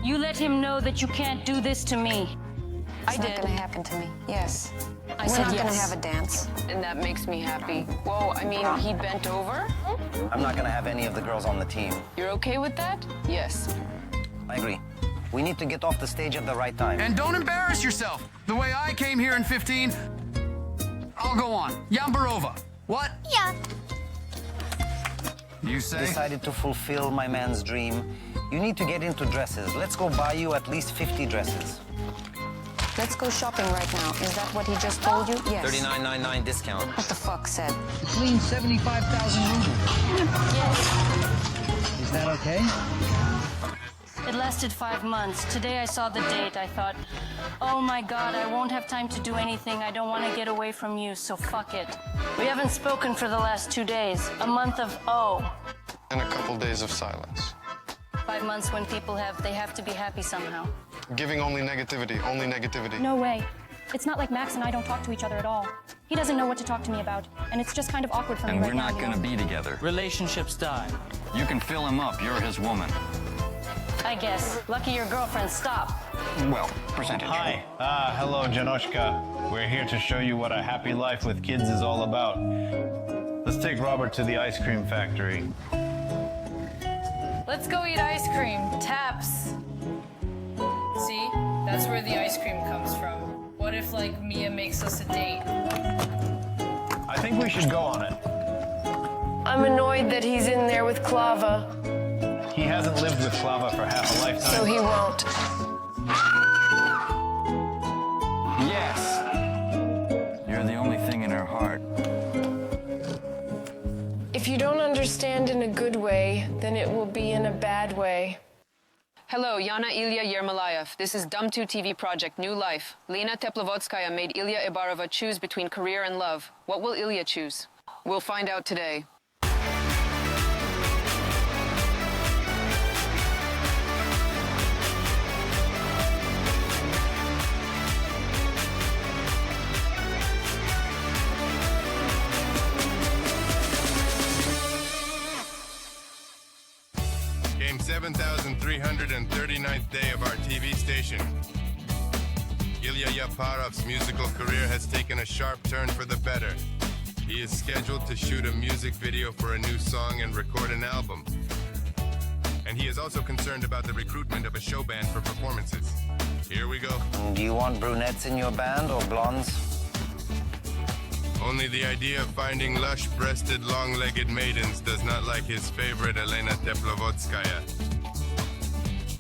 You let him know that you can't do this to me. It's not gonna happen to me. Yes. I We're said not gonna yes. have a dance. And that makes me happy. Whoa, I mean, he bent over? I'm not gonna have any of the girls on the team. You're okay with that? Yes. I agree. We need to get off the stage at the right time. And don't embarrass yourself. The way I came here in 15, I'll go on. Yambarova. What? Yeah. You say? Decided to fulfill my man's dream. You need to get into dresses. Let's go buy you at least 50 dresses. Let's go shopping right now. Is that what he just told you? Yes. $39.99 discount. What the fuck said? Clean 75,000 rubles. Yes. Is that okay? It lasted 5 months. Today I saw the date. I thought, oh my God, I won't have time to do anything. I don't want to get away from you, so fuck it. We haven't spoken for the last 2 days. A month of And a couple days of silence. 5 months when people they have to be happy somehow. Giving only negativity, only negativity. No way. It's not like Max and I don't talk to each other at all. He doesn't know what to talk to me about, and it's just kind of awkward for me And right we're now. not going to be together. Relationships die. You can fill him up. You're his woman. I guess. Lucky your girlfriend stopped. Well, percentage. Hi. Hello, Janoshka. We're here to show you what a happy life with kids is all about. Let's take Robert to the ice cream factory. Let's go eat ice cream. Taps. See? That's where the ice cream comes from. What if, like, Mia makes us a date? I think we should go on it. I'm annoyed that he's in there with Clava. He hasn't lived with Slava for half a lifetime. So he won't. Yes. You're the only thing in her heart. If you don't understand in a good way, then it will be in a bad way. Hello, Yana Ilya Yermolayev. This is Dum2 TV project New Life. Lena Teplovodskaya made Ilya Ibarova choose between career and love. What will Ilya choose? We'll find out today. Game 7,339th day of our TV station. Ilya Yaparov's musical career has taken a sharp turn for the better. He is scheduled to shoot a music video for a new song and record an album. And he is also concerned about the recruitment of a show band for performances. Here we go. Do you want brunettes in your band or blondes? Only the idea of finding lush-breasted, long-legged maidens does not like his favorite Elena Teplovodskaya.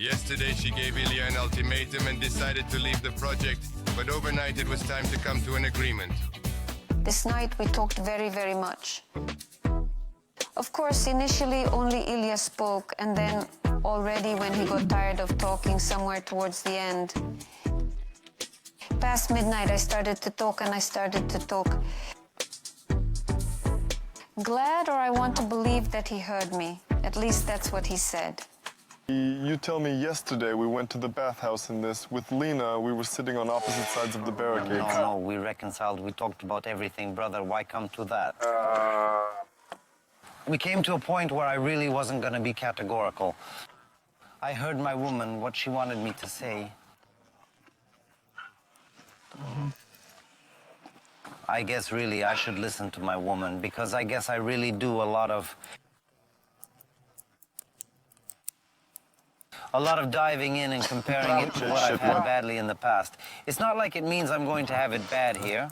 Yesterday she gave Ilya an ultimatum and decided to leave the project, but overnight it was time to come to an agreement. This night we talked very, very much. Of course, initially only Ilya spoke, and then already when he got tired of talking somewhere towards the end, past midnight I started to talk and I started to talk. Glad, or I want to believe that he heard me. At least that's what he said. You tell me yesterday we went to the bathhouse in this. With Lena, we were sitting on opposite sides of the barricades. No, we reconciled. We talked about everything, brother. Why come to that? We came to a point where I really wasn't going to be categorical. I heard my woman, what she wanted me to say. I guess really I should listen to my woman, because I guess I really do a lot of diving in and comparing it to what I've had badly in the past. It's not like it means I'm going to have it bad here.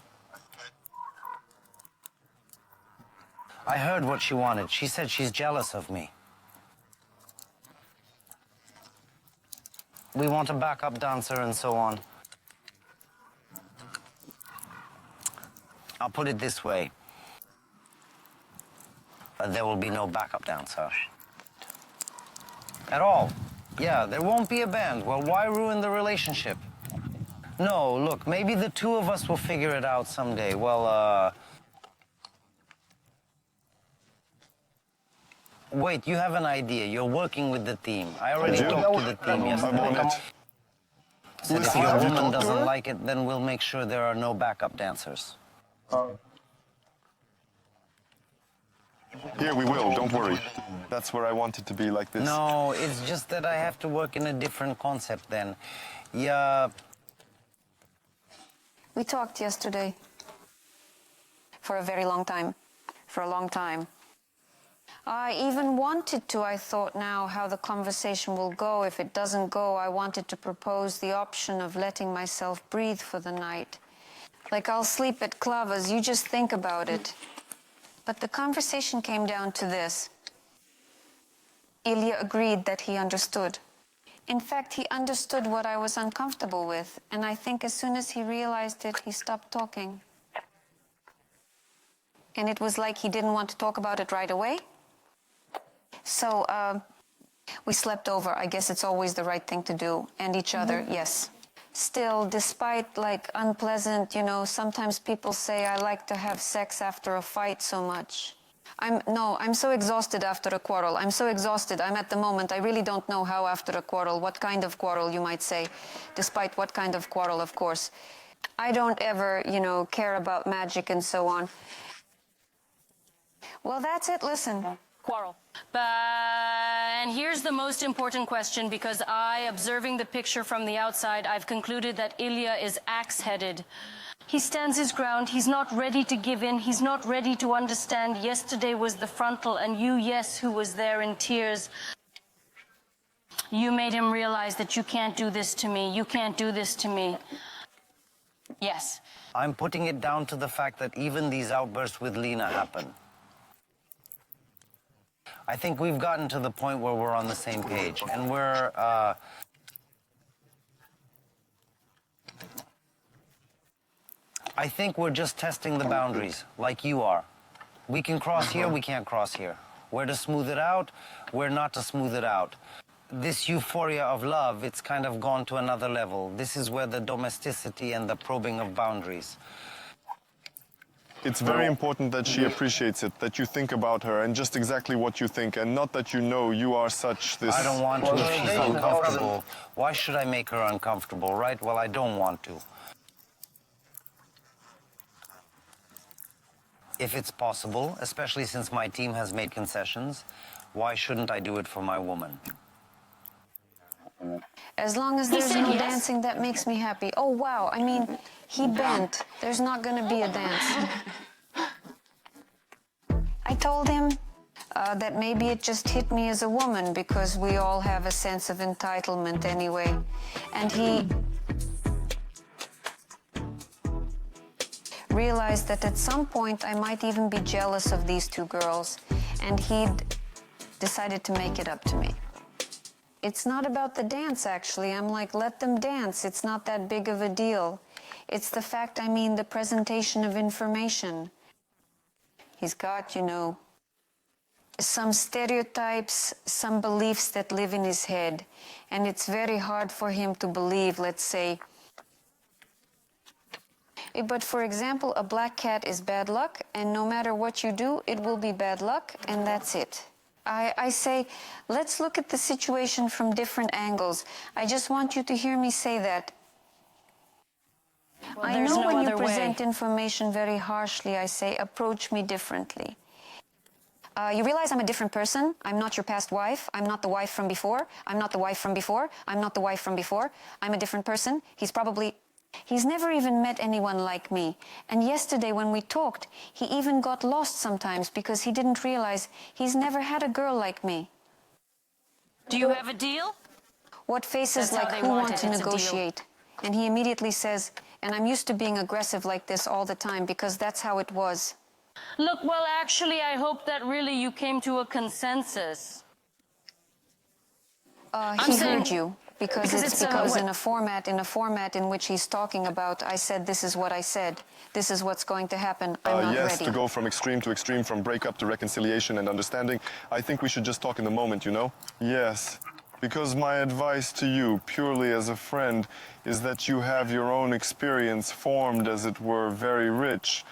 I heard what she wanted. She said she's jealous of me. We want a backup dancer and so on. I'll put it this way. There will be no backup dancer. At all. Yeah, there won't be a band. Well, why ruin the relationship? No, look, maybe the two of us will figure it out someday. Well, wait, you have an idea. You're working with the team. I already talked to the team yesterday. Said if your woman doesn't like it, then we'll make sure there are no backup dancers. Here, we will, don't worry. That's where I want it to be, like this. No, it's just that I have to work in a different concept then. Yeah. We talked yesterday. For a very long time. For a long time. I even wanted to, I thought now, how the conversation will go. If it doesn't go, I wanted to propose the option of letting myself breathe for the night. Like, I'll sleep at Clava's, you just think about it. But the conversation came down to this. Ilya agreed that he understood. In fact, he understood what I was uncomfortable with, and I think as soon as he realized it, he stopped talking. And it was like he didn't want to talk about it right away. So, we slept over. I guess it's always the right thing to do. And each other, yes. Still, despite, like, unpleasant, you know, sometimes people say I like to have sex after a fight so much. I'm so exhausted after a quarrel. I'm so exhausted. I'm at the moment, I really don't know how after a quarrel, what kind of quarrel you might say, despite what kind of quarrel, of course. I don't ever, you know, care about magic and so on. Well, that's it, listen. Quarrel. And here's the most important question, because observing the picture from the outside, I've concluded that Ilya is axe-headed. He stands his ground. He's not ready to give in. He's not ready to understand. Yesterday was the frontal, and you, yes, who was there in tears. You made him realize that you can't do this to me. You can't do this to me. Yes. I'm putting it down to the fact that even these outbursts with Lena happen. I think we've gotten to the point where we're on the same page, and we're, I think we're just testing the boundaries, like you are. We can cross here, we can't cross here. We're to smooth it out, we're not to smooth it out. This euphoria of love, it's kind of gone to another level. This is where the domesticity and the probing of boundaries. It's very important that she appreciates it, that you think about her and just exactly what you think, and not that you know you are such this... I don't want to if she's uncomfortable. Why should I make her uncomfortable, right? Well, I don't want to. If it's possible, especially since my team has made concessions, why shouldn't I do it for my woman? As long as there's no dancing, that makes me happy. Oh, wow. I mean, he bent. There's not going to be a dance. I told him that maybe it just hit me as a woman because we all have a sense of entitlement anyway. And he realized that at some point I might even be jealous of these two girls. And he'd decided to make it up to me. It's not about the dance, actually. I'm like, let them dance. It's not that big of a deal. It's the fact, I mean, the presentation of information. He's got, you know, some stereotypes, some beliefs that live in his head. And it's very hard for him to believe, let's say. But for example, a black cat is bad luck, and no matter what you do, it will be bad luck, and that's it. I say, let's look at the situation from different angles. I just want you to hear me say that. Well, I know no when you other present way. information very harshly, I say, approach me differently. You realize I'm a different person. I'm not your past wife. I'm not the wife from before. I'm not the wife from before. I'm not the wife from before. I'm a different person. He's never even met anyone like me. And yesterday when we talked, he even got lost sometimes because he didn't realize he's never had a girl like me. Do you have a deal? What faces That's how like they who want want it. to It's a deal. negotiate? And he immediately says, and I'm used to being aggressive like this all the time because that's how it was. Look, well, actually, I hope that really you came to a consensus. He saying- heard you. Because in a format in which he's talking about, I said, this is what I said. This is what's going to happen. I'm not yes, ready. to go from extreme to extreme, from breakup to reconciliation and understanding. I think we should just talk in the moment, you know? Yes, because my advice to you, purely as a friend, is that you have your own experience formed, as it were, very rich.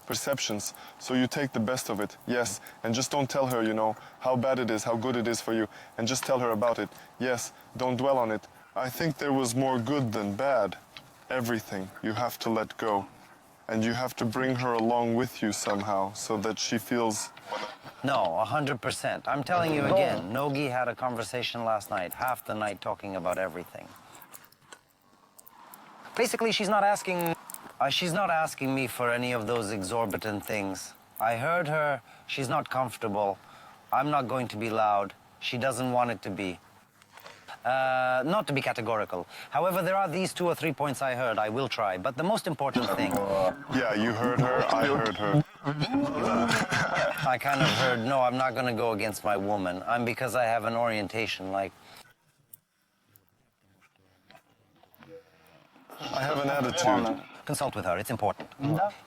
Perceptions, so you take the best of it, yes, and just don't tell her, you know, how bad it is, how good it is for you, and just tell her about it, yes, don't dwell on it. I think there was more good than bad. Everything you have to let go. And you have to bring her along with you somehow so that she feels... No, 100%. I'm telling you again, Nogi had a conversation last night, half the night talking about everything. Basically, she's not asking me for any of those exorbitant things. I heard her, she's not comfortable. I'm not going to be loud. She doesn't want it to be. Not to be categorical. However, there are these 2 or 3 points I heard. I will try. But the most important thing... Yeah, you heard her, I heard her. I kind of heard, no, I'm not going to go against my woman. Because I have an orientation, like... I have an attitude. Consult with her, it's important.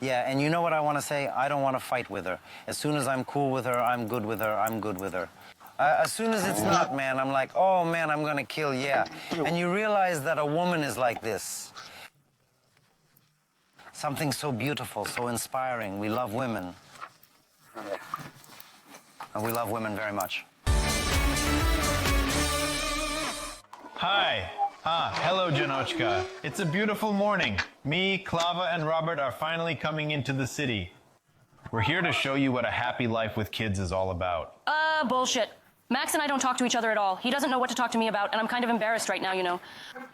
Yeah, and you know what I want to say? I don't want to fight with her. As soon as I'm cool with her, I'm good with her, I'm good with her. As soon as it's not, man, I'm like, oh, man, I'm going to kill, yeah. And you realize that a woman is like this. Something so beautiful, so inspiring. We love women. And we love women very much. Hi. Hello, Janochka. It's a beautiful morning. Me, Klava, and Robert are finally coming into the city. We're here to show you what a happy life with kids is all about. Bullshit. Max and I don't talk to each other at all. He doesn't know what to talk to me about, and I'm kind of embarrassed right now, you know.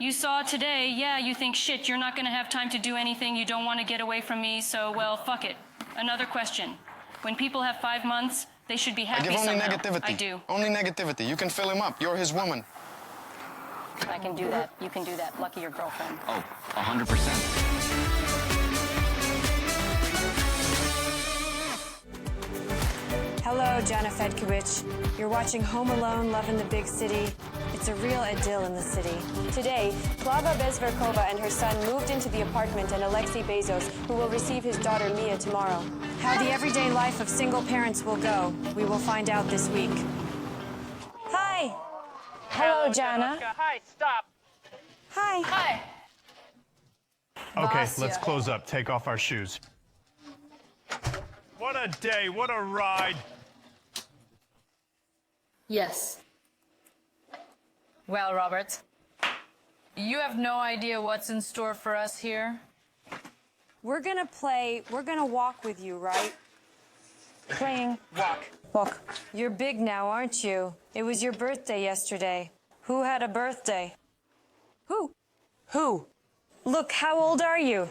You saw today, yeah, you think, shit, you're not gonna have time to do anything, you don't want to get away from me, so, well, fuck it. Another question. When people have 5 months, they should be happy I give only somehow. negativity. I do. Only negativity. You can fill him up. You're his woman. I can do that. You can do that. Lucky your girlfriend. Oh, 100%. Hello, Jana Fedkovich. You're watching Home Alone, Love in the Big City. It's a real idyll in the city. Today, Klava Bezverkova and her son moved into the apartment and Alexei Bezos, who will receive his daughter Mia tomorrow. How the everyday life of single parents will go, we will find out this week. Hi. Hello, Jana. Hi, stop. Hi. Hi. Okay, Vasya. let's close up. Take off our shoes. What a day, what a ride. Yes. Well, Robert, you have no idea what's in store for us here? We're gonna walk with you, right? Playing walk. Walk. You're big now, aren't you? It was your birthday yesterday. Who had a birthday? Who? Who? Look, how old are you?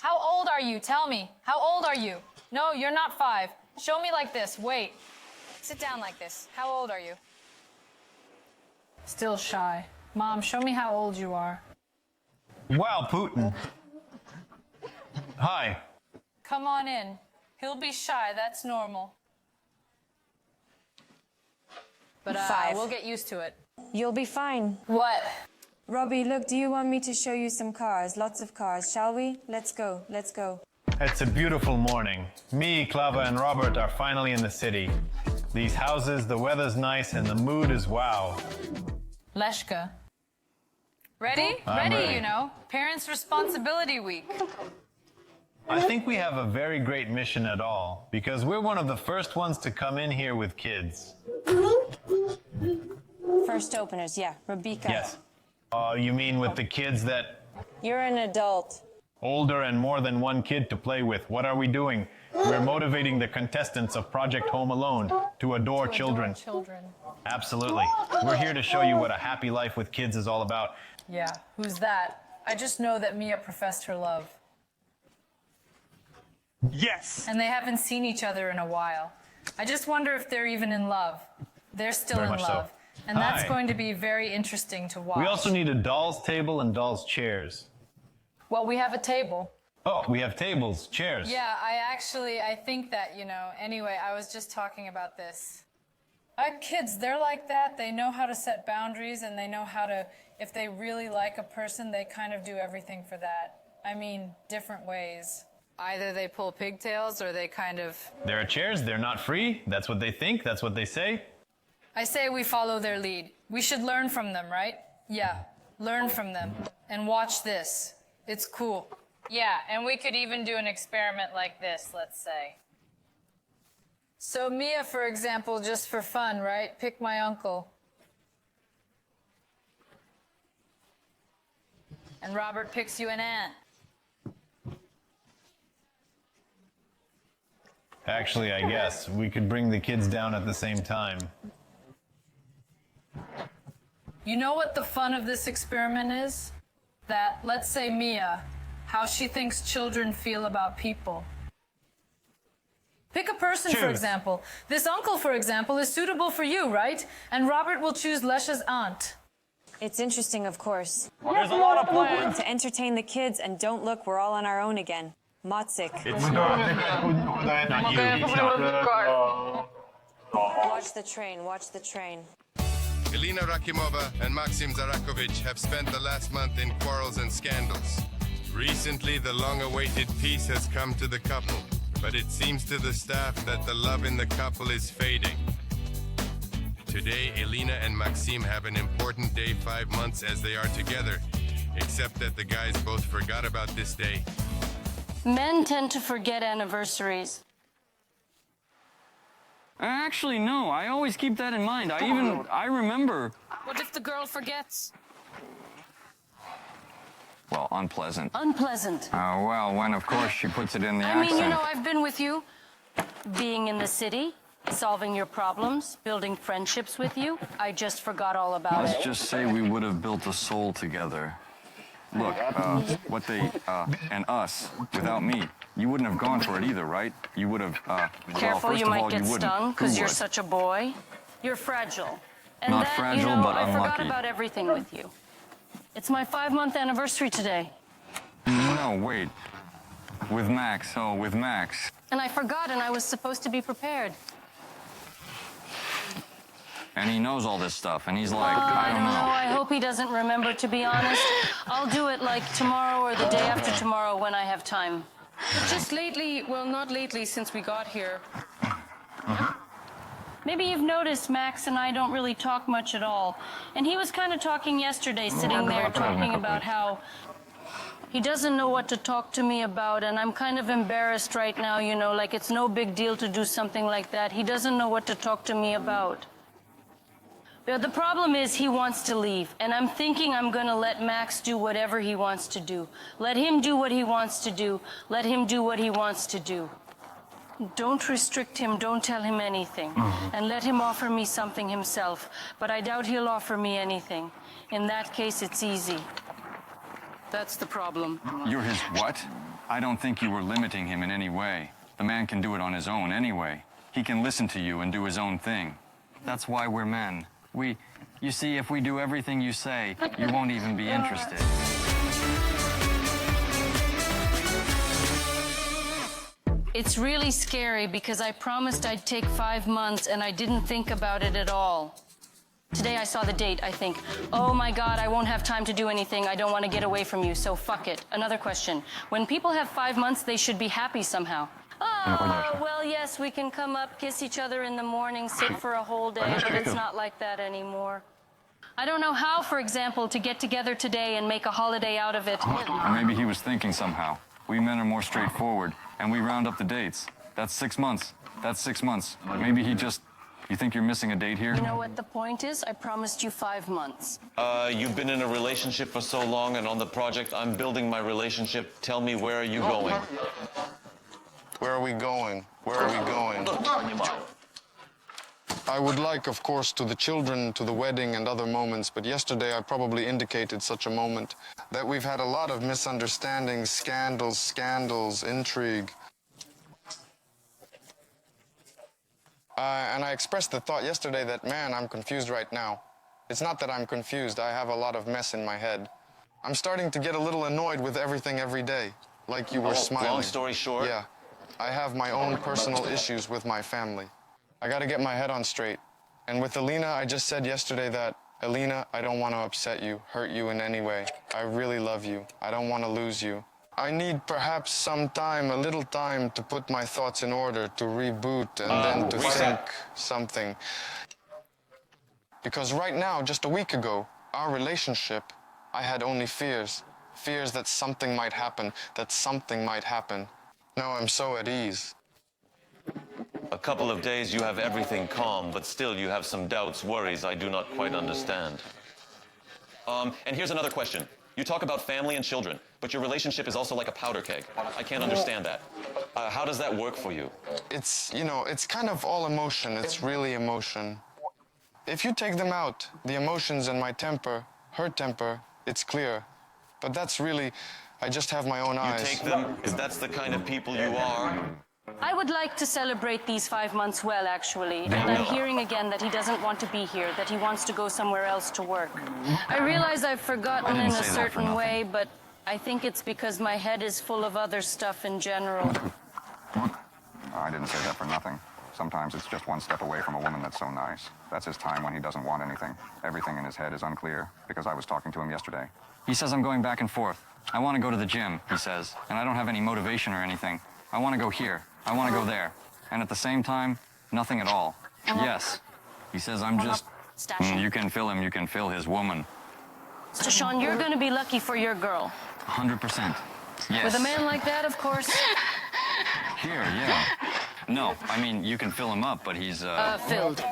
How old are you? Tell me. How old are you? No, you're not 5. Show me like this. Wait. Sit down like this. How old are you? Still shy. Mom, show me how old you are. Wow, Putin. Hi. Come on in. He'll be shy. That's normal. But 5. we'll get used to it. You'll be fine. What? Robbie, look, do you want me to show you some cars? Lots of cars, shall we? Let's go, let's go. It's a beautiful morning. Me, Klava, and Robert are finally in the city. These houses, the weather's nice, and the mood is wow. Leshka. Ready? I'm ready. You know. Parents' Responsibility Week. I think we have a very great mission at all, because we're one of the first ones to come in here with kids. First openers, yeah. Rabika. Yes. You mean with the kids that... You're an adult. Older and more than one kid to play with. What are we doing? We're motivating the contestants of Project Home Alone to adore children. Absolutely. We're here to show you what a happy life with kids is all about. Yeah, who's that? I just know that Mia professed her love. Yes! And they haven't seen each other in a while. I just wonder if they're even in love. They're still Very in much so. love. And that's Hi. going to be very interesting to watch. We also need a doll's table and doll's chairs. Well, we have a table. Oh, we have tables, chairs. Yeah, I think that, you know, anyway, I was just talking about this. Kids, they're like that. They know how to set boundaries and they know how to, if they really like a person, they kind of do everything for that. I mean, different ways. Either they pull pigtails or they kind of... There are chairs, they're not free. That's what they think, that's what they say. I say we follow their lead. We should learn from them, right? Yeah, learn from them. And watch this. It's cool. Yeah, and we could even do an experiment like this, let's say. So Mia, for example, just for fun, right? Pick my uncle. And Robert picks you an aunt. Actually, I guess we could bring the kids down at the same time. You know what the fun of this experiment is? That, let's say Mia, how she thinks children feel about people. Pick a person, for example. This uncle, for example, is suitable for you, right? And Robert will choose Lesha's aunt. It's interesting, of course. There's a lot of plans. To entertain the kids, and don't look, we're all on our own again. Motzik. It's not you. It's not. Watch the train, watch the train. Elena Rakimova and Maxim Zarakovich have spent the last month in quarrels and scandals. Recently, the long-awaited peace has come to the couple, but it seems to the staff that the love in the couple is fading. Today, Elena and Maxim have an important day 5 months as they are together, except that the guys both forgot about this day. Men tend to forget anniversaries. Actually, no. I always keep that in mind. I remember. What if the girl forgets? Well, unpleasant. Unpleasant. Well, when, of course, she puts it in the I accent. mean, you know, I've been with you, being in the city, solving your problems, building friendships with you. I just forgot all about it. Let's just say we would have built a soul together. Look, what they, and us, without me, you wouldn't have gone for it either, right? You would have, Careful, well, you might get stung because Who you're would? such a boy. You're fragile. And Not that, fragile, you know, but I forgot unlucky. about everything with you. It's my 5-month anniversary today. No, wait. With Max, with Max. And I forgot, and I was supposed to be prepared. And he knows all this stuff, and he's like, I don't know. I hope he doesn't remember, to be honest. I'll do it like tomorrow or the day after tomorrow when I have time. But just lately, well, not lately since we got here. Maybe you've noticed Max and I don't really talk much at all. And he was kind of talking yesterday, sitting there talking about how he doesn't know what to talk to me about, and I'm kind of embarrassed right now, you know, like it's no big deal to do something like that. He doesn't know what to talk to me about. But the problem is he wants to leave, and I'm thinking I'm going to let Max do whatever he wants to do. Let him do what he wants to do. Let him do what he wants to do. Don't restrict him, don't tell him anything, and let him offer me something himself. But I doubt he'll offer me anything. In that case, it's easy. That's the problem. You're his what? I don't think you were limiting him in any way. The man can do it on his own anyway. He can listen to you and do his own thing. That's why we're men. You see, if we do everything you say, you won't even be interested. It's really scary because I promised I'd take 5 months and I didn't think about it at all. Today I saw the date, I think, oh my God, I won't have time to do anything. I don't want to get away from you, so fuck it. Another question. When people have 5 months, they should be happy somehow. Oh, well, yes, we can come up, kiss each other in the morning, sit for a whole day, but it's not like that anymore. I don't know how, for example, to get together today and make a holiday out of it. Or maybe he was thinking somehow. We men are more straightforward, and we round up the dates. That's 6 months. That's 6 months. Maybe he just... You think you're missing a date here? You know what the point is? I promised you 5 months. You've been in a relationship for so long, and on the project, I'm building my relationship. Tell me, where are you going? Where are we going? Where are we going? I would like, of course, to the children, to the wedding and other moments, but yesterday I probably indicated such a moment that we've had a lot of misunderstandings, scandals, intrigue. And I expressed the thought yesterday that, man, I'm confused right now. It's not that I'm confused, I have a lot of mess in my head. I'm starting to get a little annoyed with everything every day, like you were smiling. Long story short? Yeah. I have my own personal issues with my family. I gotta get my head on straight. And with Elena, I just said yesterday that, Elena, I don't want to upset you, hurt you in any way. I really love you. I don't want to lose you. I need perhaps some time, a little time, to put my thoughts in order, to reboot, and then to think something. Because right now, just a week ago, our relationship, I had only fears. Fears that something might happen, Now I'm so at ease. A couple of days you have everything calm, but still you have some doubts, worries I do not quite understand. And here's another question. You talk about family and children, but your relationship is also like a powder keg. I can't understand that. How does that work for you? It's, you know, it's kind of all emotion. It's really emotion. If you take them out, the emotions and my temper, her temper, it's clear. But that's really, I just have my own eyes. You take them because that's the kind of people you are. I would like to celebrate these 5 months well, actually. And I'm hearing again that he doesn't want to be here, that he wants to go somewhere else to work. I realize I've forgotten in a certain way, but I think it's because my head is full of other stuff in general. I didn't say that for nothing. Sometimes it's just one step away from a woman that's so nice. That's his time when he doesn't want anything. Everything in his head is unclear, because I was talking to him yesterday. He says I'm going back and forth. I want to go to the gym, he says, and I don't have any motivation or anything. I want to go here. I want to go there. And at the same time, nothing at all. Yes. He says I'm just... You can fill him, you can fill his woman. So, Sean, you're going to be lucky for your girl. 100%. Yes. With a man like that, of course. Here, yeah. No, I mean, you can fill him up, but he's, Filled.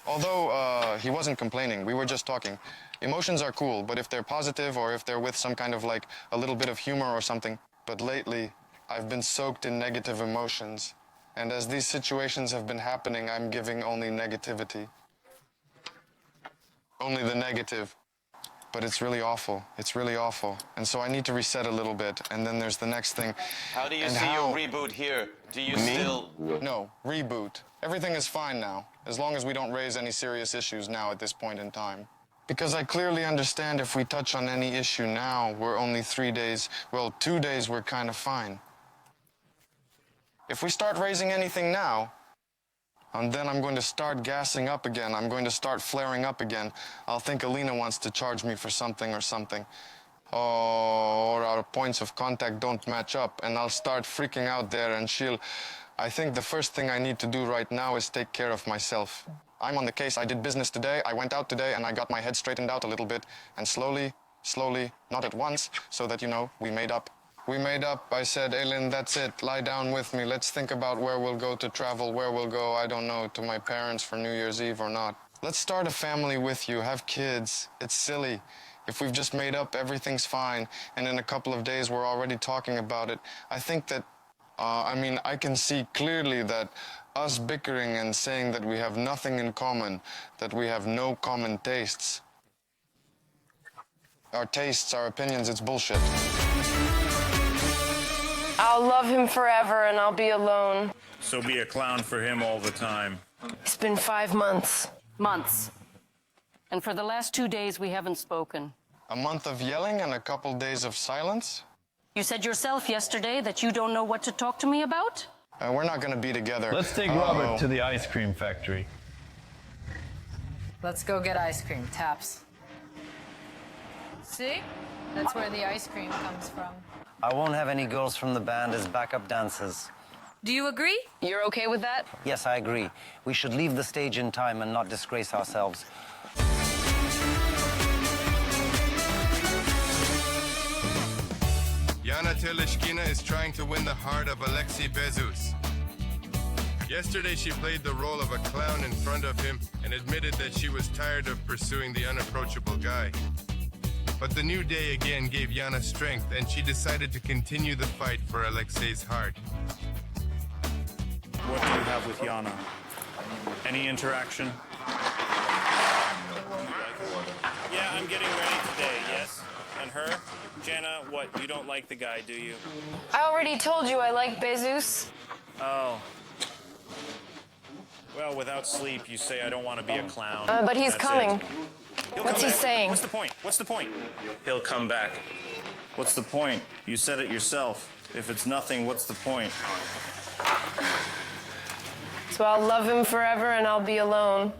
Although he wasn't complaining, we were just talking. Emotions are cool, but if they're positive or if they're with some kind of like a little bit of humor or something. But lately, I've been soaked in negative emotions. And as these situations have been happening, I'm giving only negativity. Only the negative. But it's really awful. It's really awful. And so I need to reset a little bit. And then there's the next thing. How do you see your reboot here? Do you still... No, reboot. Everything is fine now, as long as we don't raise any serious issues now at this point in time. Because I clearly understand if we touch on any issue now, we're only 3 days, well, 2 days we're kind of fine. If we start raising anything now, and then I'm going to start gassing up again, I'm going to start flaring up again, I'll think Alina wants to charge me for something or something. Or our points of contact don't match up, and I'll start freaking out there, and she'll... I think the first thing I need to do right now is take care of myself. I'm on the case. I did business today. I went out today, and I got my head straightened out a little bit. And slowly, not at once, so that, you know, we made up. We made up. I said, Aylin, that's it. Lie down with me. Let's think about where we'll go to travel, where we'll go, I don't know, to my parents for New Year's Eve or not. Let's start a family with you, have kids. It's silly. If we've just made up, everything's fine, and in a couple of days we're already talking about it. I think that, I can see clearly that us bickering and saying that we have nothing in common, that we have no common tastes. Our tastes, our opinions, it's bullshit. I'll love him forever and I'll be alone. So be a clown for him all the time. It's been 5 months. Months. And for the last 2 days, we haven't spoken. A month of yelling and a couple days of silence? You said yourself yesterday that you don't know what to talk to me about? We're not going to be together. Let's take Robert to the ice cream factory. Let's go get ice cream, Taps. See? That's where the ice cream comes from. I won't have any girls from the band as backup dancers. Do you agree? You're okay with that? Yes, I agree. We should leave the stage in time and not disgrace ourselves. Yana Teleshkina is trying to win the heart of Alexei Bezus. Yesterday, she played the role of a clown in front of him and admitted that she was tired of pursuing the unapproachable guy. But the new day again gave Yana strength, and she decided to continue the fight for Alexei's heart. What do you have with Yana? Any interaction? Yeah, I'm getting ready today, yes? And her? Jenna, what, you don't like the guy, do you? I already told you I like Bezus. Oh. Well, without sleep, you say I don't want to be a clown. But he's That's coming. it. What's he saying? What's the point? What's the point? He'll come back. What's the point? You said it yourself. If it's nothing, what's the point? So I'll love him forever and I'll be alone.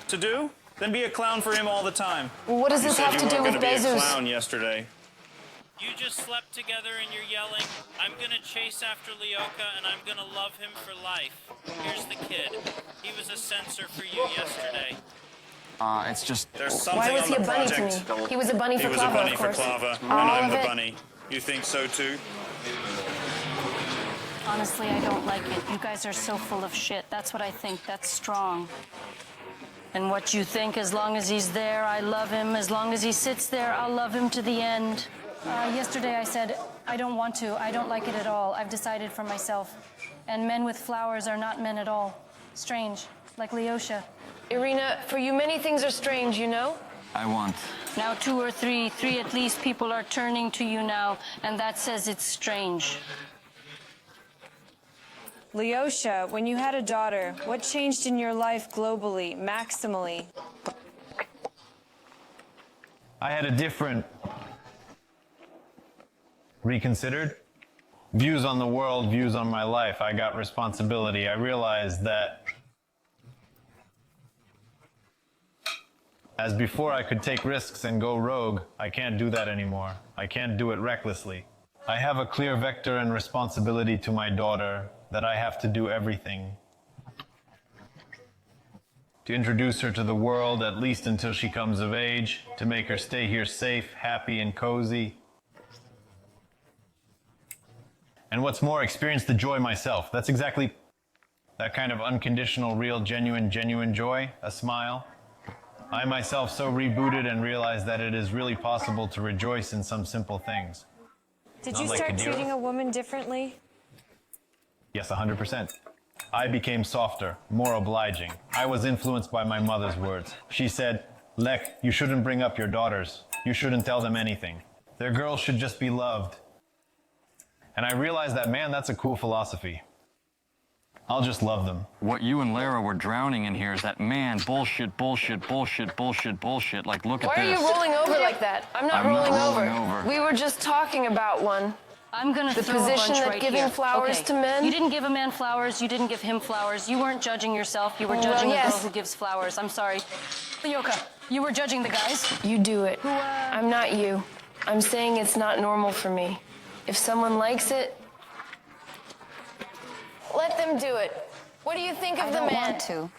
To do? Then be a clown for him all the time. What does this have to do with You said you weren't going to be a Bezus? clown yesterday. You just slept together and you're yelling, I'm gonna chase after Lyoka and I'm gonna love him for life. Here's the kid. He was a censor for you yesterday. It's just... There's something Why was on he the a bunny project. to me? He was a bunny for He was a Clava, bunny of for course. Clava, and All I'm of the it. bunny. You think so too? Honestly, I don't like it. You guys are so full of shit. That's what I think. That's strong. And what you think, as long as he's there, I love him. As long as he sits there, I'll love him to the end. Yesterday I said, I don't want to. I don't like it at all. I've decided for myself. And men with flowers are not men at all. Strange, like Lyosha. Irina, for you, many things are strange, you know? I want. Now 2 or 3 at least people are turning to you now, and that says it's strange. Lyosha, when you had a daughter, what changed in your life globally, maximally? I had a different, reconsidered views on the world, views on my life. I got responsibility. I realized that as before I could take risks and go rogue, I can't do that anymore. I can't do it recklessly. I have a clear vector and responsibility to my daughter that I have to do everything to introduce her to the world, at least until she comes of age, to make her stay here safe, happy, and cozy. And what's more, experience the joy myself. That's exactly that kind of unconditional, real, genuine joy, a smile. I myself so rebooted and realized that it is really possible to rejoice in some simple things. Did you start treating a woman differently? Yes, 100%. I became softer, more obliging. I was influenced by my mother's words. She said, Lek, you shouldn't bring up your daughters. You shouldn't tell them anything. Their girls should just be loved. And I realized that, man, that's a cool philosophy. I'll just love them. What you and Lara were drowning in here is that man, bullshit. Like, look at this. Why are you rolling over like that? I'm not rolling over. We were just talking about one. I'm gonna the throw a position bunch that right giving here. flowers Okay. to men. You didn't give a man flowers. You didn't give him flowers. You weren't judging yourself. You were judging the girl who gives flowers. I'm sorry, Lyoka. You were judging the guys. You do it. I'm not you. I'm saying it's not normal for me. If someone likes it, let them do it. What do you think of the man? I don't want to.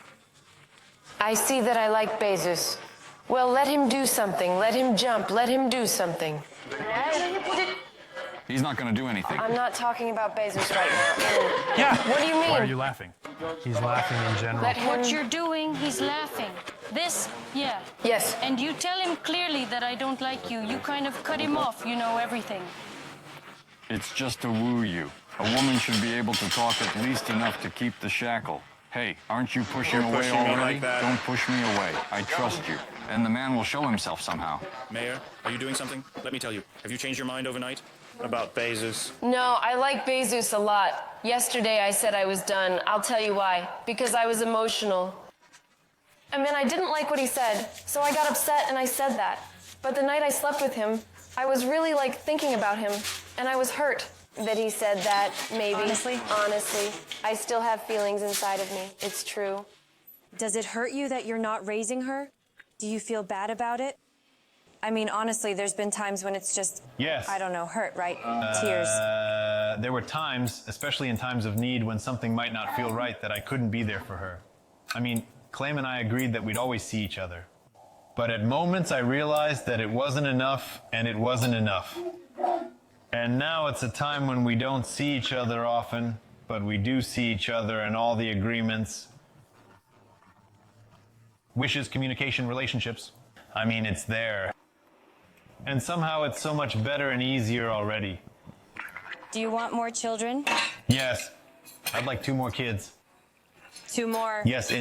I see that I like Bezos. Well, let him do something. Let him jump. Let him do something. He's not going to do anything. I'm not talking about Bezos right now. Yeah. What do you mean? Why are you laughing? He's laughing in general. What you're doing, he's laughing. This, yeah. Yes. And you tell him clearly that I don't like you. You kind of cut him off. You know everything. It's just to woo you. A woman should be able to talk at least enough to keep the shackle. Hey, aren't you pushing You're away pushing me already? like that. Don't push me away. I trust you. And the man will show himself somehow. Mayor, are you doing something? Let me tell you. Have you changed your mind overnight? About Bezos? No, I like Bezos a lot. Yesterday I said I was done. I'll tell you why. Because I was emotional. I mean, I didn't like what he said, so I got upset and I said that. But the night I slept with him, I was really like thinking about him, and I was hurt that he said that, maybe. Honestly, I still have feelings inside of me. It's true. Does it hurt you that you're not raising her? Do you feel bad about it? I mean, honestly, there's been times when it's just, yes. I don't know, hurt, right? Tears. There were times, especially in times of need, when something might not feel right, that I couldn't be there for her. I mean, Claim and I agreed that we'd always see each other. But at moments I realized that it wasn't enough, and it wasn't enough. And now it's a time when we don't see each other often, but we do see each other and all the agreements. Wishes, communication, relationships. I mean, it's there. And somehow it's so much better and easier already. Do you want more children? Yes. I'd like 2 more kids. 2 more? Yes,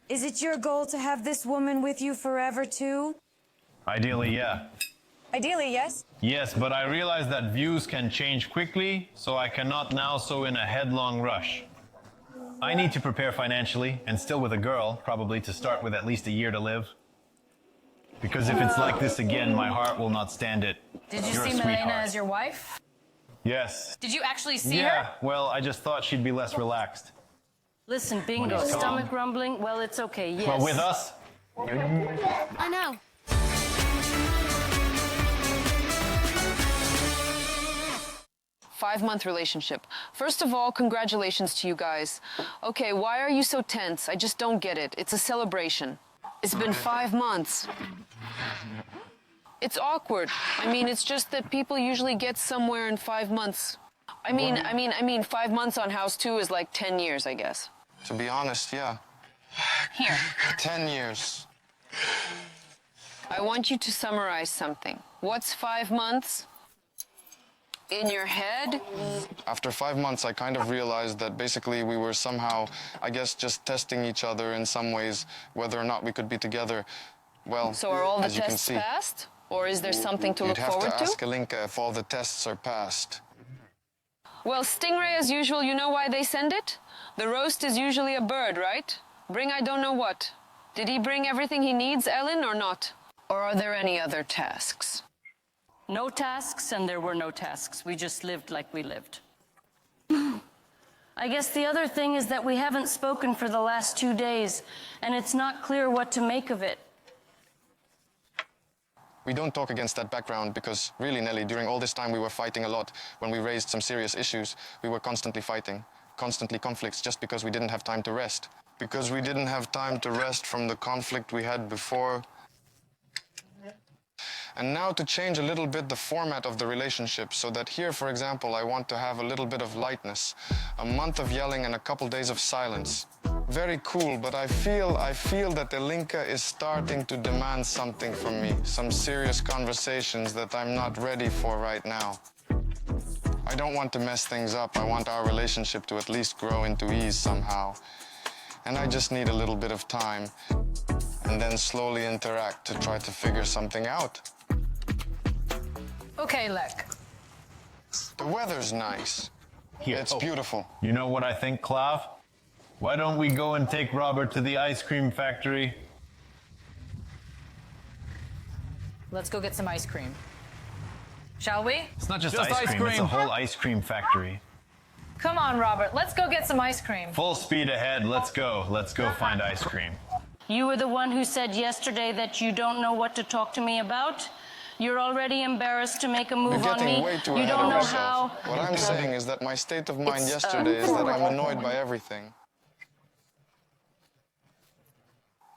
Is it your goal to have this woman with you forever, too? Ideally, yeah. Ideally, yes. Yes, but I realize that views can change quickly, so I cannot now so in a headlong rush. I need to prepare financially, and still with a girl, probably to start with at least a year to live. Because if it's like this again, my heart will not stand it. Did you You're see a Milena sweetheart. as your wife? Yes. Did you actually see her? Yeah, well, I just thought she'd be less relaxed. Listen, bingo, When he's calm. stomach rumbling, well, it's okay, yes. Well, with us? I know. Five-month relationship. First of all, congratulations to you guys. Okay, why are you so tense? I just don't get it. It's a celebration. It's been 5 months. It's awkward. I mean, it's just that people usually get somewhere in 5 months. I mean, 5 months on house 2 is like 10 years, I guess. To be honest, yeah. Here. 10 years. I want you to summarize something. What's 5 months? In your head? After 5 months, I kind of realized that basically we were somehow, I guess, just testing each other in some ways, whether or not we could be together. Well, So are all the as you can tests see. passed? Or is there something to look forward You'd have to to? ask Alinka if all the tests are passed. Well, Stingray, as usual, you know why they send it? The roast is usually a bird, right? Bring I don't know what. Did he bring everything he needs, Ellen, or not? Or are there any other tasks? No tasks, and there were no tasks. We just lived like we lived. I guess the other thing is that we haven't spoken for the last 2 days, and it's not clear what to make of it. We don't talk against that background because, really, Nelly, during all this time we were fighting a lot. When we raised some serious issues, we were constantly fighting, constantly conflicts, just because we didn't have time to rest. Because we didn't have time to rest from the conflict we had before. And now to change a little bit the format of the relationship, so that here, for example, I want to have a little bit of lightness. A month of yelling and a couple days of silence. Very cool, but I feel that Ilinka is starting to demand something from me. Some serious conversations that I'm not ready for right now. I don't want to mess things up. I want our relationship to at least grow into ease somehow. And I just need a little bit of time. And then slowly interact to try to figure something out. Okay, Lek. The weather's nice. Here. It's beautiful. You know what I think, Clav? Why don't we go and take Robert to the ice cream factory? Let's go get some ice cream. Shall we? It's not just ice cream, it's a whole ice cream factory. Come on, Robert. Let's go get some ice cream. Full speed ahead, let's go. Let's go find ice cream. You were the one who said yesterday that you don't know what to talk to me about. You're already embarrassed to make a move You're on getting me. way too You ahead don't of know yourself. how. What I'm saying is that my state of mind yesterday is that I'm annoyed by everything.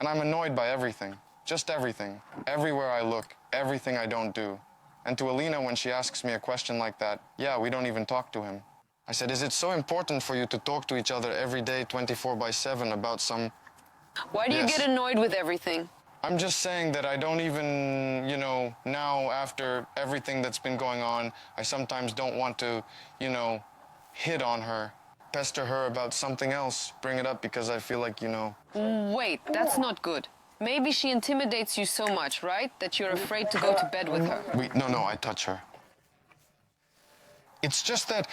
And I'm annoyed by everything. Just everything. Everywhere I look. Everything I don't do. And to Alina, when she asks me a question like that, yeah, we don't even talk to him. I said, is it so important for you to talk to each other every day, 24/7 about some... Why do you Yes. get annoyed with everything? I'm just saying that I don't even, you know, now after everything that's been going on, I sometimes don't want to, you know, hit on her, pester her about something else, bring it up because I feel like, you know... Wait, that's not good. Maybe she intimidates you so much, right? That you're afraid to go to bed with her. No, I touch her. It's just that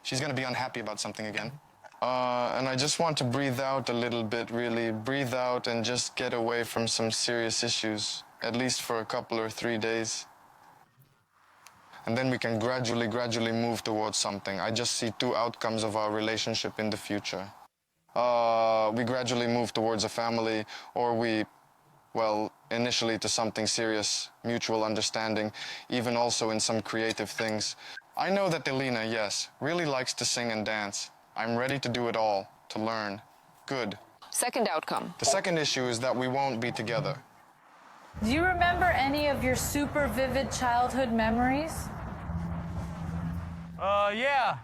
she's gonna be unhappy about something again. And I just want to breathe out a little bit, really. Breathe out and just get away from some serious issues, at least for a couple or 3 days. And then we can gradually move towards something. I just see 2 outcomes of our relationship in the future. We gradually move towards a family, or we, well, initially to something serious, mutual understanding, even also in some creative things. I know that Elena, yes, really likes to sing and dance. I'm ready to do it all, to learn. Good. Second outcome. The second issue is that we won't be together. Do you remember any of your super vivid childhood memories? Yeah.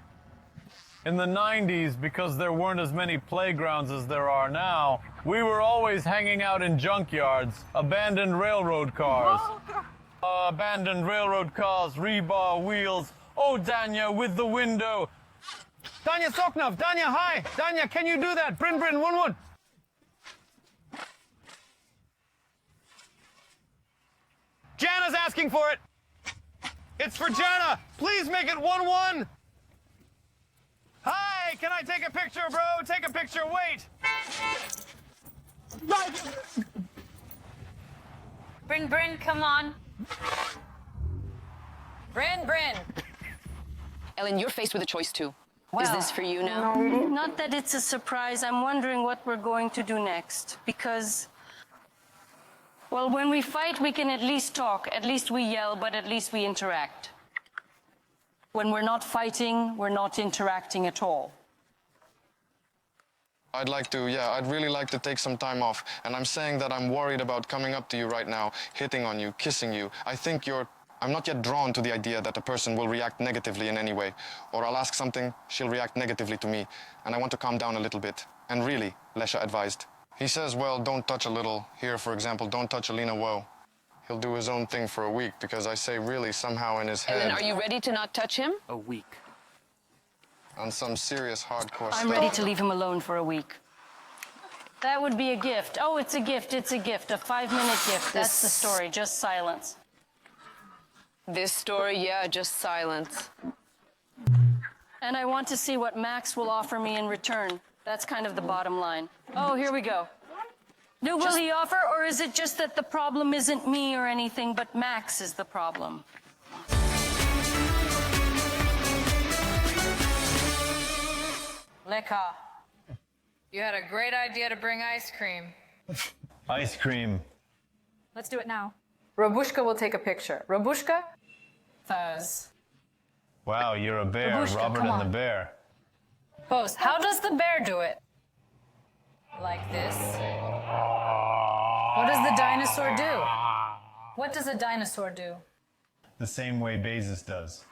In the 90s, because there weren't as many playgrounds as there are now, we were always hanging out in junkyards, abandoned railroad cars. Abandoned railroad cars, rebar wheels. Oh, Danya, with the window. Danya Soknov, Danya, hi! Danya, can you do that? Bryn, 1-1. Jana's asking for it. It's for Jana. Please make it 1-1. Hi, can I take a picture, bro? Take a picture, wait. Bryn, come on. Bryn. Ellen, you're faced with a choice too. Is Well, this for you now? Not that it's a surprise. I'm wondering what we're going to do next. Because, well, when we fight, we can at least talk. At least we yell, but at least we interact. When we're not fighting, we're not interacting at all. I'd really like to take some time off. And I'm saying that I'm worried about coming up to you right now, hitting on you, kissing you. I'm not yet drawn to the idea that a person will react negatively in any way. Or I'll ask something, she'll react negatively to me. And I want to calm down a little bit. And really, Lesha advised, He says, well, don't touch a little. Here, for example, don't touch Alina, whoa. He'll do his own thing for a week because I say really somehow in his head. Ellen, are you ready to not touch him? A week. On some serious hardcore I'm stuff. ready to leave him alone for a week. That would be a gift. Oh, it's a gift, it's a gift. A 5-minute gift. That's the story, just silence. This story, yeah, just silence. And I want to see what Max will offer me in return. That's kind of the bottom line. Oh, here we go. No, will he offer, or is it just that the problem isn't me or anything, but Max is the problem? Leka, you had a great idea to bring ice cream. Ice cream. Let's do it now. Robushka will take a picture. Robushka? Fuzz. Wow, you're a bear. Babushka, Robert come and the on. bear. Pose. How does the bear do it? Like this. What does the dinosaur do? What does a dinosaur do? The same way Bezos does.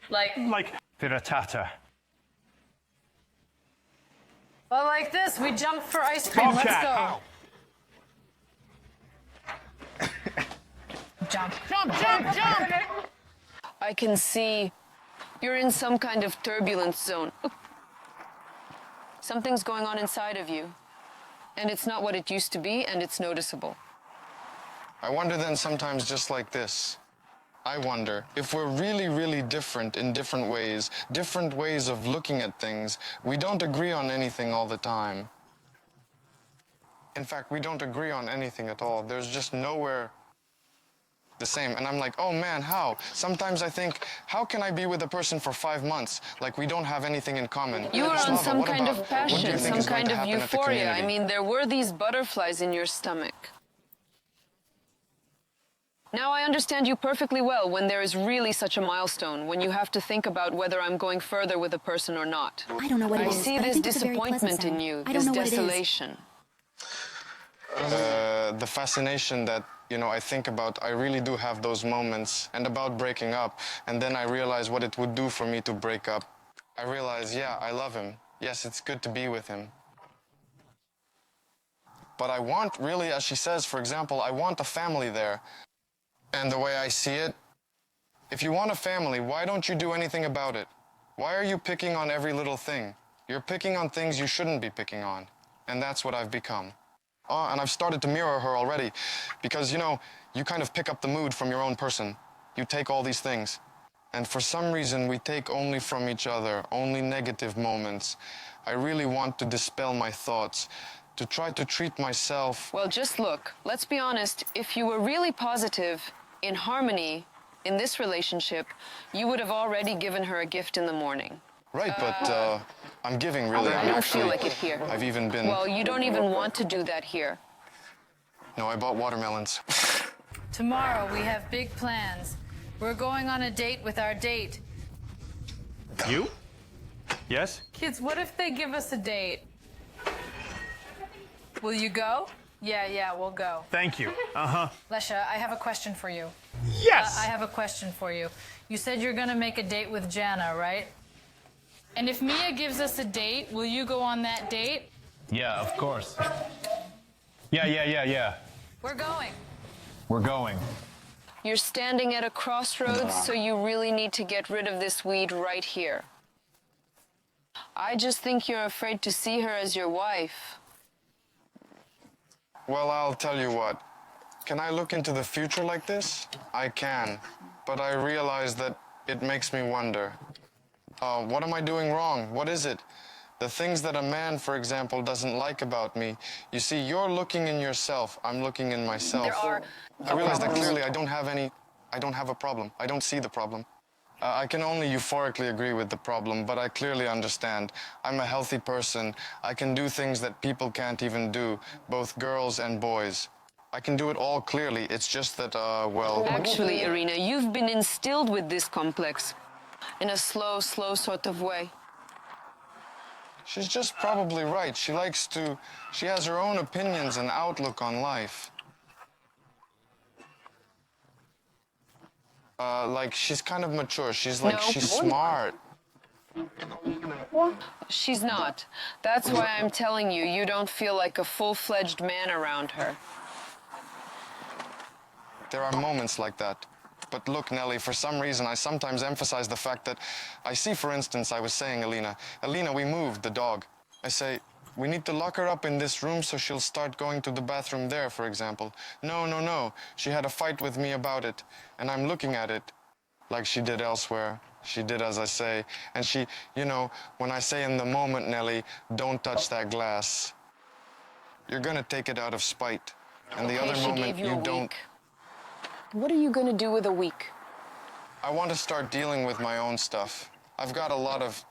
Like Piratata. well, like this. We jump for ice cream. Let's go. Jump, jump, jump, jump! I can see you're in some kind of turbulence zone. Something's going on inside of you. And it's not what it used to be, and it's noticeable. I wonder then sometimes just like this. I wonder if we're really, really different in different ways of looking at things. We don't agree on anything all the time. In fact, we don't agree on anything at all. There's just nowhere the same. And I'm like, oh man, how? Sometimes I think, how can I be with a person for 5 months? Like we don't have anything in common. You were on Slava, some what kind about- of what do you passion, think some is going kind to of happen at the euphoria. I community? mean, there were these butterflies in your stomach. Now I understand you perfectly well when there is really such a milestone, when you have to think about whether I'm going further with a person or not. I don't know what it I is, see but I this think it's a very pleasant disappointment in sound. you, I this don't know what it is. desolation. The fascination that, I think about, I really do have those moments, and about breaking up, and then I realize what it would do for me to break up. I realize, yeah, I love him. Yes, it's good to be with him. But I want, really, as she says, for example, I want a family there. And the way I see it, if you want a family, why don't you do anything about it? Why are you picking on every little thing? You're picking on things you shouldn't be picking on. And that's what I've become. And I've started to mirror her already. Because, you kind of pick up the mood from your own person. You take all these things. And for some reason, we take only from each other, only negative moments. I really want to dispel my thoughts, to try to treat myself. Well, just look. Let's be honest. If you were really positive, in harmony, in this relationship, you would have already given her a gift in the morning. Right, but I'm giving, really. I don't feel like it here. I've even been... Well, you don't even want to do that here. No, I bought watermelons. Tomorrow we have big plans. We're going on a date with our date. You? Yes? Kids, what if they give us a date? Will you go? Yeah, we'll go. Thank you. Uh-huh. Lesha, I have a question for you. Yes! I have a question for you. You said you're gonna make a date with Jana, right? And if Mia gives us a date, will you go on that date? Yeah, of course. Yeah. We're going. We're going. You're standing at a crossroads, so you really need to get rid of this weed right here. I just think you're afraid to see her as your wife. Well, I'll tell you what. Can I look into the future like this? I can. But I realize that it makes me wonder. What am I doing wrong? What is it? The things that a man, for example, doesn't like about me. You see, you're looking in yourself. I'm looking in myself. I realize that clearly I don't have a problem. I don't see the problem. I can only euphorically agree with the problem, but I clearly understand. I'm a healthy person. I can do things that people can't even do, both girls and boys. I can do it all clearly. It's just that, well... Actually, Irina, you've been instilled with this complex in a slow sort of way. She's just probably right. She has her own opinions and outlook on life. Like, she's kind of mature. She's smart. She's not. That's why I'm telling you, you don't feel like a full-fledged man around her. There are moments like that. But look, Nelly, for some reason, I sometimes emphasize the fact that I see, for instance, I was saying, Alina, we moved the dog. I say, we need to lock her up in this room so she'll start going to the bathroom there, for example. No. She had a fight with me about it. And I'm looking at it like she did elsewhere. She did as I say. And she, when I say in the moment, Nelly, don't touch that glass, you're gonna take it out of spite. And the other she moment, gave you a don't. week. What are you gonna do with a week? I want to start dealing with my own stuff. I've got a lot of...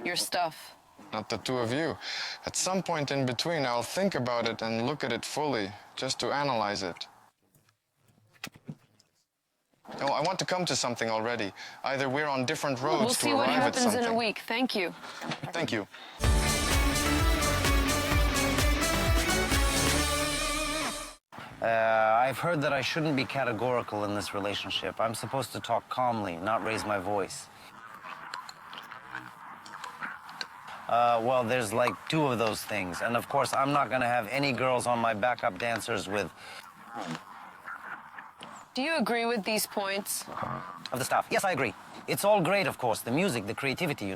Your stuff. Not the two of you. At some point in between, I'll think about it and look at it fully, just to analyze it. No, I want to come to something already. Either we're on different roads We'll to see what arrive at happens something. in a week. Thank you. Thank you. I've heard that I shouldn't be categorical in this relationship. I'm supposed to talk calmly, not raise my voice. Well, there's like two of those things. And of course, I'm not gonna have any girls on my backup dancers with... Do you agree with these points? Of the stuff. Yes, I agree. It's all great, of course, the music, the creativity,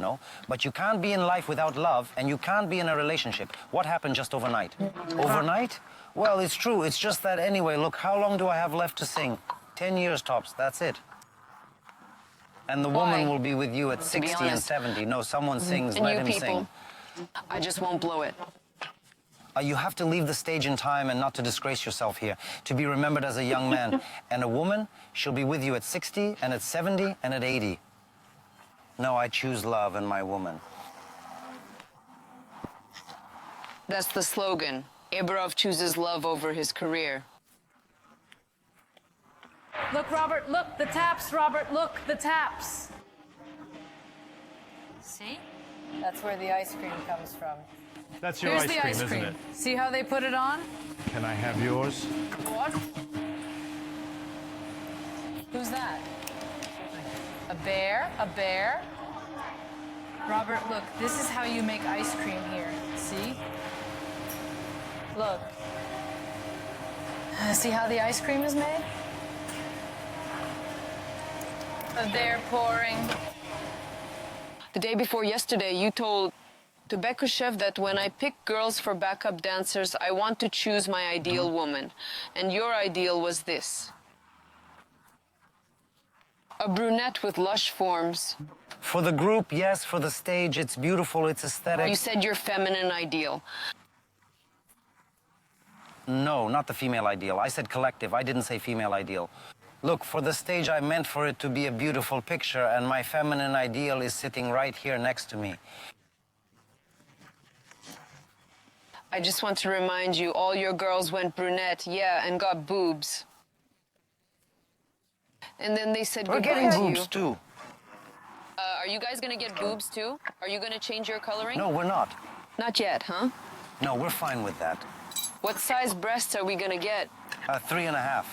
But you can't be in life without love, and you can't be in a relationship. What happened just overnight? Overnight? Well, it's true. It's just that anyway. Look, how long do I have left to sing? 10 years tops. That's it. And the woman will be with you at 60 and 70. No, someone sings, And let you him people, sing. I just won't blow it. You have to leave the stage in time and not to disgrace yourself here, to be remembered as a young man. And a woman, she'll be with you at 60 and at 70 and at 80. No, I choose love and my woman. That's the slogan. Abrov chooses love over his career. Look, Robert, look, the taps, Robert, look, the taps. See? That's where the ice cream comes from. That's your Here's ice the cream, ice isn't cream. it? See how they put it on? Can I have yours? What? Who's that? A bear? A bear? Robert, look, this is how you make ice cream here. See? Look. See how the ice cream is made? They're pouring. The day before yesterday, you told to Bekushev that when I pick girls for backup dancers, I want to choose my ideal woman. And your ideal was this. A brunette with lush forms. For the group, yes. For the stage, it's beautiful, it's aesthetic. You said your feminine ideal. No, not the female ideal. I said collective. I didn't say female ideal. Look, for the stage, I meant for it to be a beautiful picture, and my feminine ideal is sitting right here next to me. I just want to remind you, all your girls went brunette, yeah, and got boobs. And then they said We're goodbye getting to boobs, you. too. Are you guys gonna get boobs, too? Are you gonna change your coloring? No, we're not. Not yet, huh? No, we're fine with that. What size breasts are we gonna get? 3.5.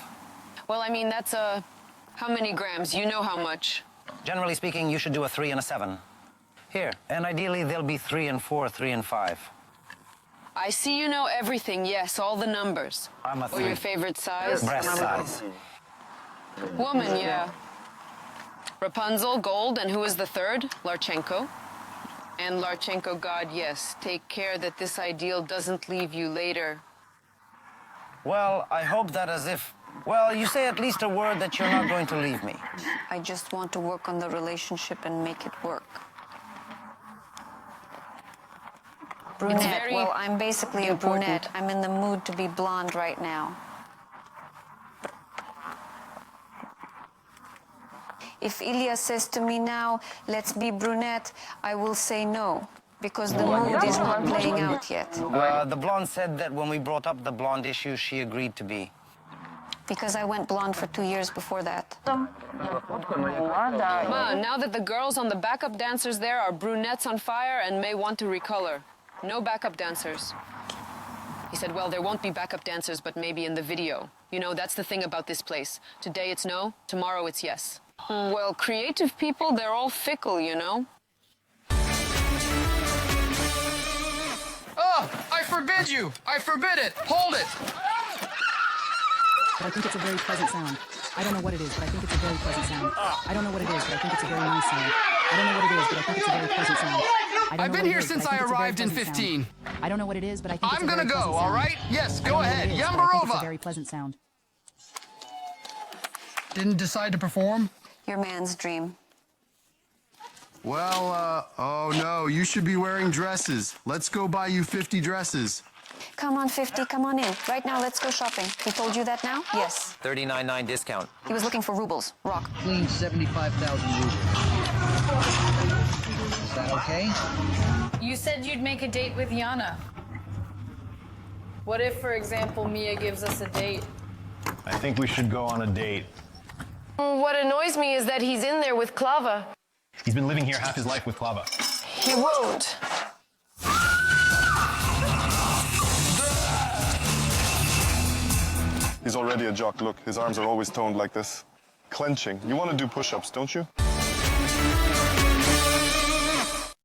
Well, I mean, that's how many grams? You know how much. Generally speaking, you should do a 3 and a 7. Here, and ideally, they'll be 3 and 4, 3 and 5. I see you know everything, yes, all the numbers. I'm a 3. Or your favorite size? Breast size. Woman, yeah. Rapunzel, gold, and who is the third? Larchenko. And Larchenko, God, yes. Take care that this ideal doesn't leave you later. Well, I hope that as if... Well, you say at least a word that you're not going to leave me. I just want to work on the relationship and make it work. Brunette. Well, I'm basically a brunette. I'm in the mood to be blonde right now. If Ilya says to me now, let's be brunette, I will say no, because the mood is not playing out yet. The blonde said that when we brought up the blonde issue, she agreed to be. Because I went blonde for 2 years before that. Ma, now that the girls on the backup dancers there are brunettes on fire and may want to recolor. No backup dancers. He said, well, there won't be backup dancers, but maybe in the video. You know, that's the thing about this place. Today it's no, tomorrow it's yes. Well, creative people, they're all fickle, you know? command you! I forbid it! Hold it! But I think it's a very pleasant sound. I don't know what it is, but I think it's a very pleasant sound. I don't know what it is, but I think it's a very nice sound. I don't know what it is, but I think it's a very pleasant sound. I've been here since I arrived in 15. I don't know what it is, but I think it's a I'm very gonna go, pleasant all sound. right? Yes, I don't go know what ahead. it is, but I think it's a Yambarova! very pleasant sound. Didn't decide to perform? Your man's dream. Well, oh no, you should be wearing dresses. Let's go buy you 50 dresses. Come on, 50, come on in. Right now, let's go shopping. He told you that now? Yes. 39.9 discount. He was looking for rubles. Rock. Clean 75,000 rubles. Is that okay? You said you'd make a date with Yana. What if, for example, Mia gives us a date? I think we should go on a date. What annoys me is that he's in there with Klava. He's been living here half his life with Klava. He won't. He's already a jock. Look, his arms are always toned like this. Clenching. You want to do push-ups, don't you?